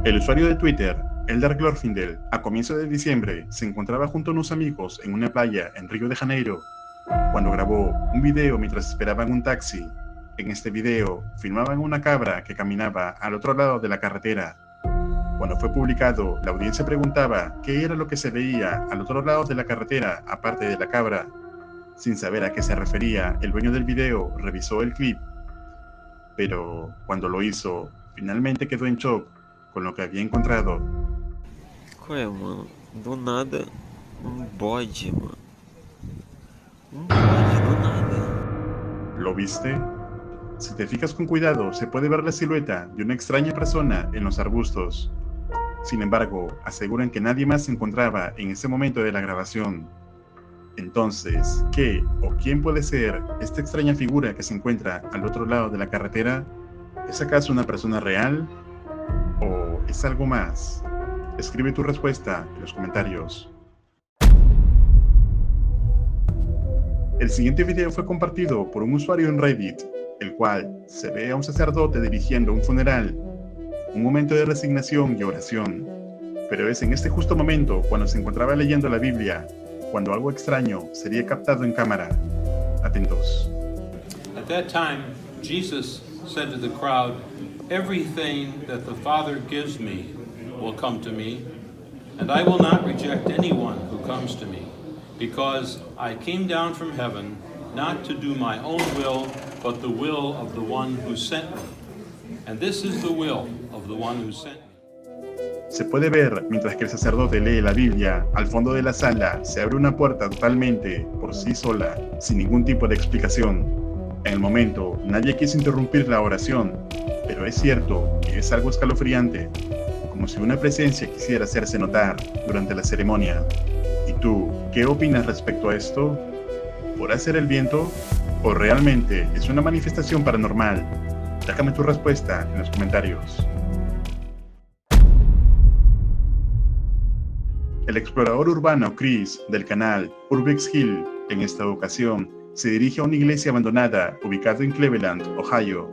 El usuario de Twitter, Eldar Glorfindel, a comienzos de diciembre se encontraba junto a unos amigos en una playa en Río de Janeiro, cuando grabó un video mientras esperaban un taxi. En este video filmaban una cabra que caminaba al otro lado de la carretera. Cuando fue publicado, la audiencia preguntaba qué era lo que se veía al otro lado de la carretera aparte de la cabra. Sin saber a qué se refería, el dueño del video revisó el clip, pero cuando lo hizo, finalmente quedó en shock con lo que había encontrado. Qual é, mano? Do nada, bode, mano. Bode, do nada. ¿Lo viste? Si te fijas con cuidado, se puede ver la silueta de una extraña persona en los arbustos. Sin embargo, aseguran que nadie más se encontraba en ese momento de la grabación. Entonces, ¿qué o quién puede ser esta extraña figura que se encuentra al otro lado de la carretera? ¿Es acaso una persona real? ¿O es algo más? Escribe tu respuesta en los comentarios. El siguiente video fue compartido por un usuario en Reddit, el cual se ve a un sacerdote dirigiendo un funeral, un momento de resignación y oración. Pero es en este justo momento, cuando se encontraba leyendo la Biblia, cuando algo extraño sería captado en cámara. Atentos. At that time, Jesus said to the crowd, "Everything that the Father gives me will come to me, and I will not reject anyone who comes to me, because I came down from heaven not to do my own will, but the will of the one who sent me. And this is the will of the one who sent me." Se puede ver mientras que el sacerdote lee la Biblia, al fondo de la sala se abre una puerta totalmente por sí sola, sin ningún tipo de explicación. En el momento, nadie quiso interrumpir la oración, pero es cierto que es algo escalofriante, como si una presencia quisiera hacerse notar durante la ceremonia. ¿Y tú, qué opinas respecto a esto? ¿Podrá ser el viento? ¿O realmente es una manifestación paranormal? Déjame tu respuesta en los comentarios. El explorador urbano Chris, del canal Urbex Hill, en esta ocasión, se dirige a una iglesia abandonada ubicada en Cleveland, Ohio.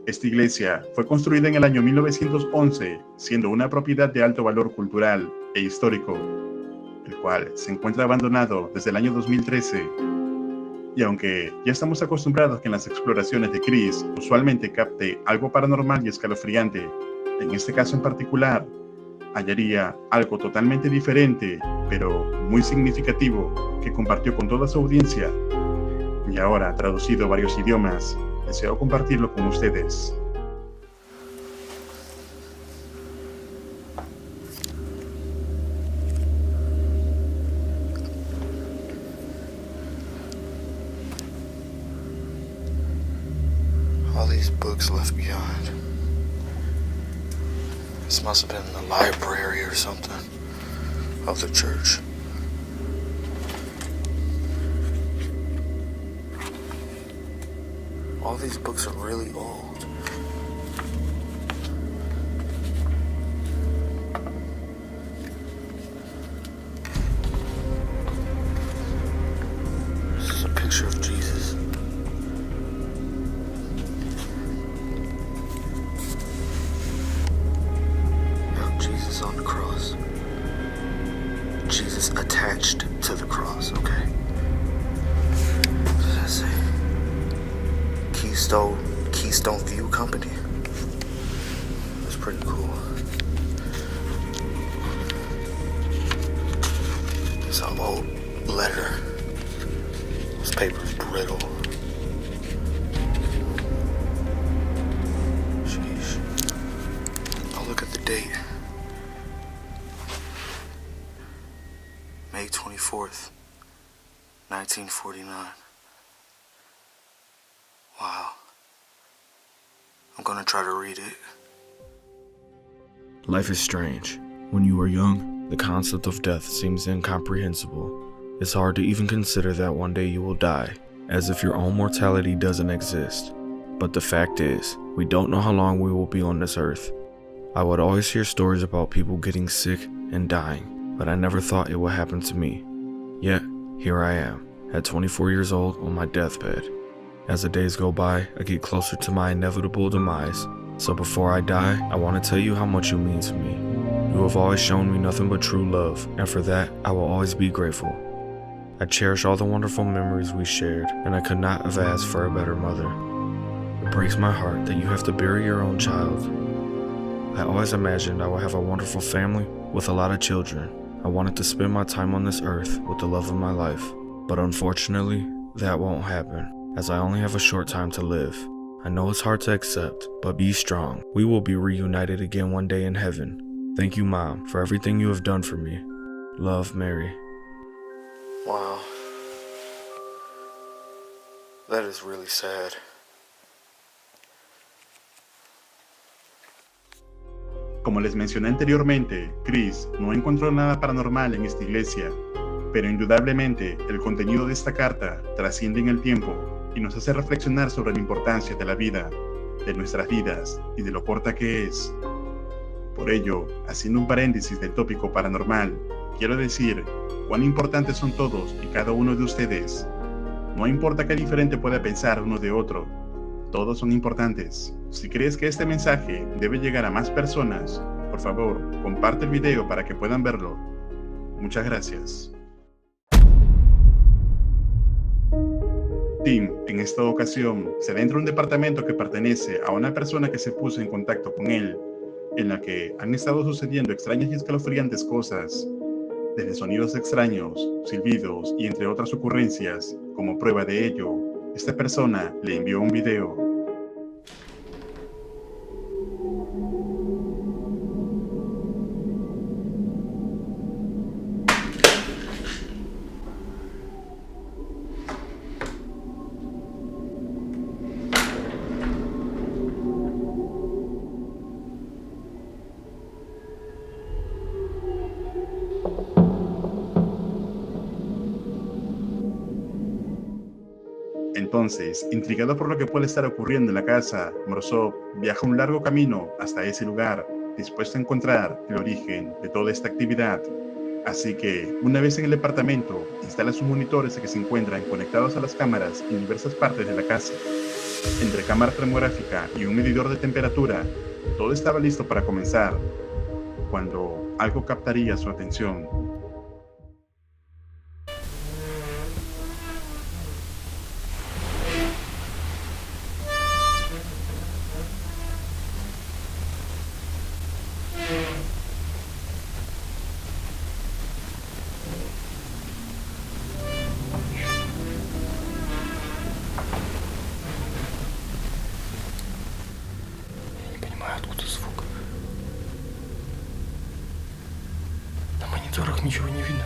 Esta iglesia fue construida en el año 1911, siendo una propiedad de alto valor cultural e histórico, el cual se encuentra abandonado desde el año 2013. Y aunque ya estamos acostumbrados que en las exploraciones de Chris usualmente capte algo paranormal y escalofriante, en este caso en particular, hallaría algo totalmente diferente, pero muy significativo, que compartió con toda su audiencia. Y ahora, traducido a varios idiomas, deseo compartirlo con ustedes. All these books left behind. This must have been the library or something of the church. All these books are really old. This is a picture of Jesus. Jesus on the cross. Jesus attached to the cross, okay? What does that say? Keystone View Company. That's pretty cool. It's an old letter. This paper is brittle. Sheesh. Oh, look at the date. May 24th, 1949. Wow. I'm gonna try to read it. Life is strange. When you are young, the concept of death seems incomprehensible. It's hard to even consider that one day you will die, as if your own mortality doesn't exist. But the fact is, we don't know how long we will be on this earth. I would always hear stories about people getting sick and dying, but I never thought it would happen to me. Yet, here I am, at 24 years old on my deathbed. As the days go by, I get closer to my inevitable demise, So before I die, I want to tell you how much you mean to me. You have always shown me nothing but true love, and for that, I will always be grateful. I cherish all the wonderful memories we shared, and I could not have asked for a better mother. It breaks my heart that you have to bury your own child. I always imagined I would have a wonderful family with a lot of children. I wanted to spend my time on this earth with the love of my life, but unfortunately, that won't happen, as I only have a short time to live. I know it's hard to accept, but be strong. We will be reunited again one day in heaven. Thank you, Mom, for everything you have done for me. Love, Mary. Wow. That is really sad. Como les mencioné anteriormente, Chris no encontró nada paranormal en esta iglesia, pero indudablemente el contenido de esta carta trasciende en el tiempo y nos hace reflexionar sobre la importancia de la vida, de nuestras vidas y de lo corta que es. Por ello, haciendo un paréntesis del tópico paranormal, quiero decir cuán importantes son todos y cada uno de ustedes. No importa qué diferente pueda pensar uno de otro, todos son importantes. Si crees que este mensaje debe llegar a más personas, por favor, comparte el video para que puedan verlo. Muchas gracias. Tim, en esta ocasión, se adentra en un departamento que pertenece a una persona que se puso en contacto con él, en la que han estado sucediendo extrañas y escalofriantes cosas, desde sonidos extraños, silbidos y entre otras ocurrencias. Como prueba de ello, esta persona le envió un video. Entonces, intrigado por lo que puede estar ocurriendo en la casa, Morozov viaja un largo camino hasta ese lugar, dispuesto a encontrar el origen de toda esta actividad. Así que, una vez en el departamento, instala sus monitores que se encuentran conectados a las cámaras en diversas partes de la casa. Entre cámara termográfica y un medidor de temperatura, todo estaba listo para comenzar, cuando algo captaría su atención. Откуда звук? На мониторах ничего не видно.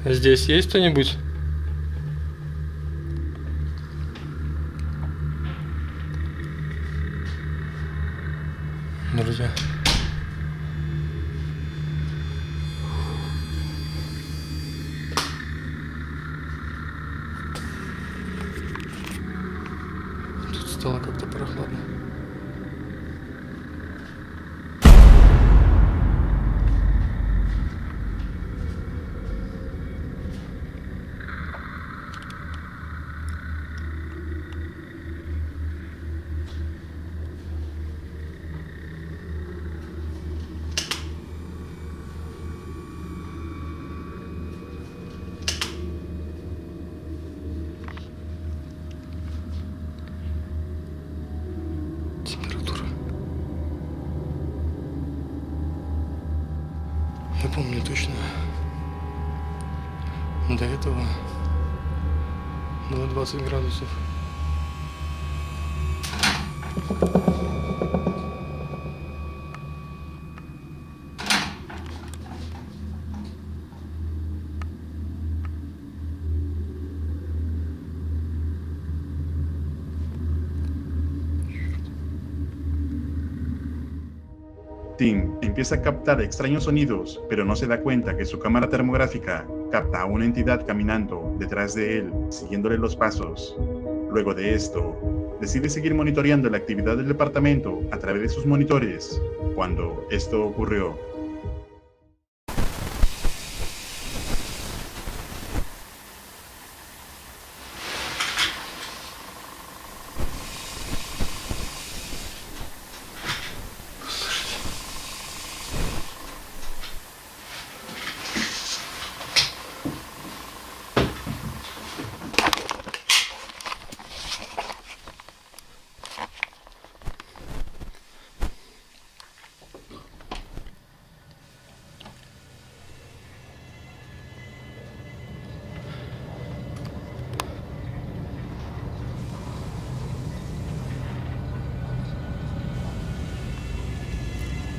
Здесь есть кто-нибудь? Друзья. Тут стало как-то прохладно. Температура. Я помню точно. До этого было 20 градусов. Tim empieza a captar extraños sonidos, pero no se da cuenta que su cámara termográfica capta a una entidad caminando detrás de él, siguiéndole los pasos. Luego de esto, decide seguir monitoreando la actividad del departamento a través de sus monitores, cuando esto ocurrió.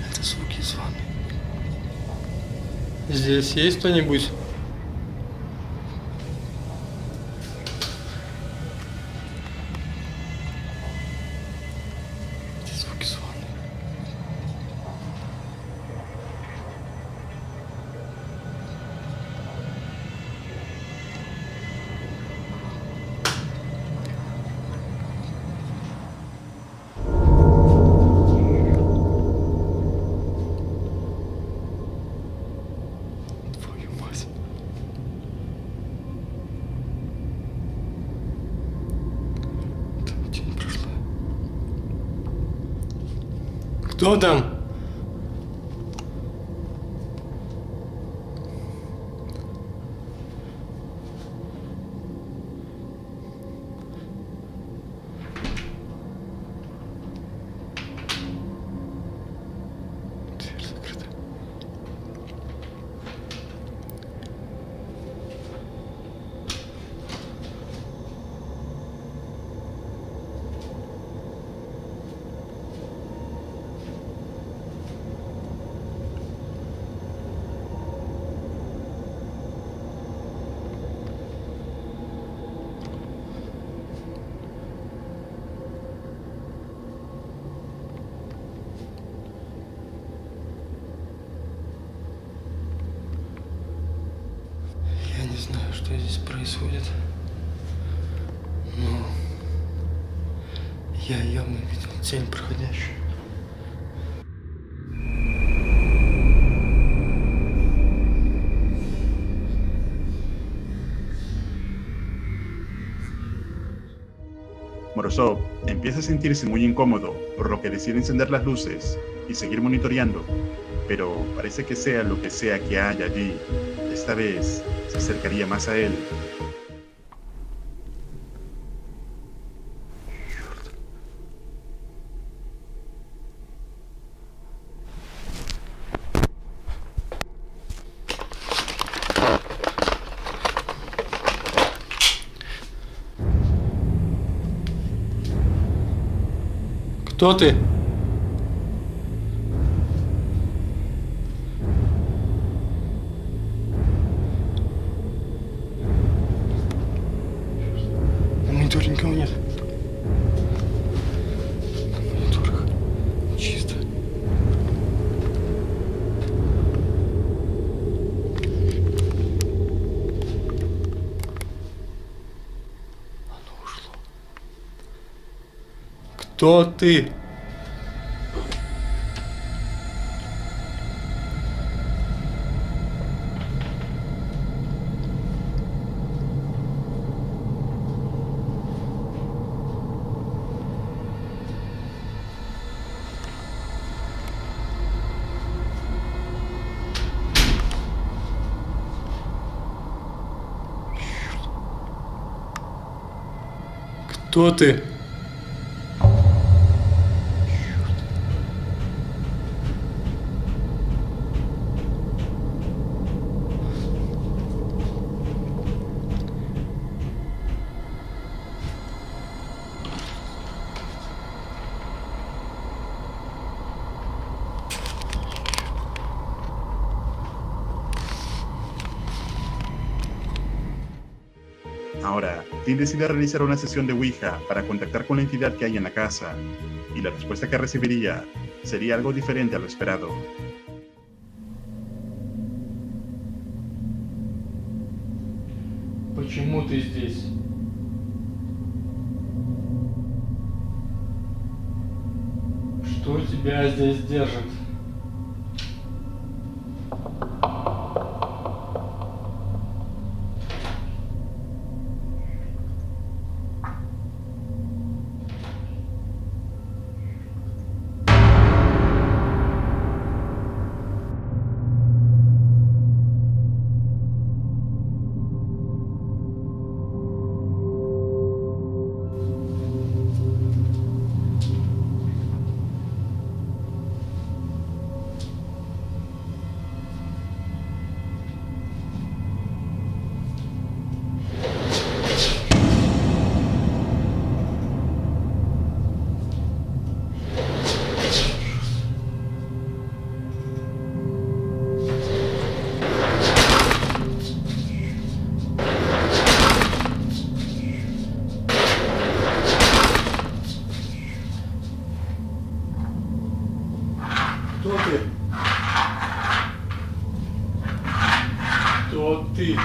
Это звуки из ванны. Здесь есть кто-нибудь? Это звуки из ванны. Твою мать. Это очень прошлое. Кто там? Дверь закрыта. Я не знаю, что здесь происходит, но я явно видел тень проходящую. Morozov empieza a sentirse muy incómodo, por lo que decide encender las luces y seguir monitoreando, pero parece que sea lo que sea que haya allí, esta vez se acercaría más a él. Кто ты? На мониторе никого нет. На мониторах чисто. Оно ушло. Кто ты? Кто ты? Ahora, Tim decide realizar una sesión de Ouija para contactar con la entidad que hay en la casa, y la respuesta que recibiría sería algo diferente a lo esperado. Почему ты здесь? Что тебя здесь держит? Кто ты? Кто ты?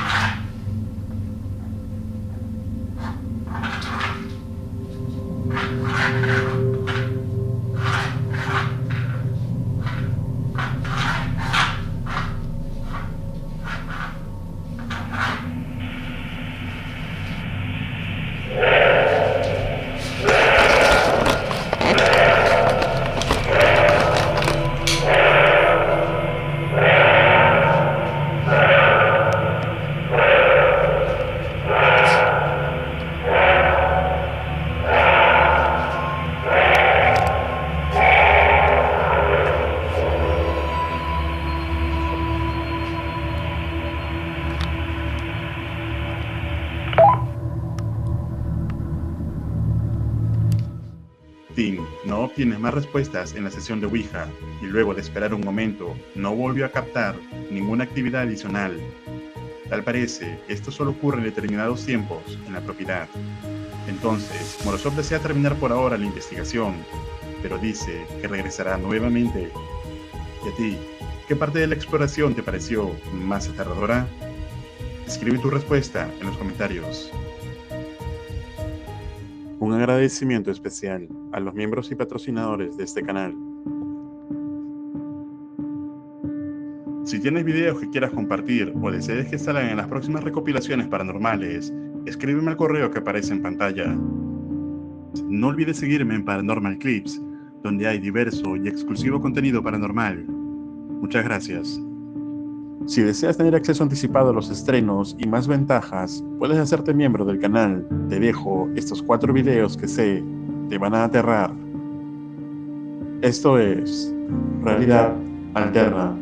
Tim no obtiene más respuestas en la sesión de Ouija y luego de esperar un momento no volvió a captar ninguna actividad adicional. Tal parece, esto solo ocurre en determinados tiempos en la propiedad. Entonces, Morozov desea terminar por ahora la investigación, pero dice que regresará nuevamente. ¿Y a ti? ¿Qué parte de la exploración te pareció más aterradora? Escribe tu respuesta en los comentarios. Un agradecimiento especial a los miembros y patrocinadores de este canal. Si tienes videos que quieras compartir o desees que salgan en las próximas recopilaciones paranormales, escríbeme al correo que aparece en pantalla. No olvides seguirme en Paranormal Clips, donde hay diverso y exclusivo contenido paranormal. Muchas gracias. Si deseas tener acceso anticipado a los estrenos y más ventajas, puedes hacerte miembro del canal. Te dejo estos 4 videos que sé te van a aterrar. Esto es Realidad Alterna.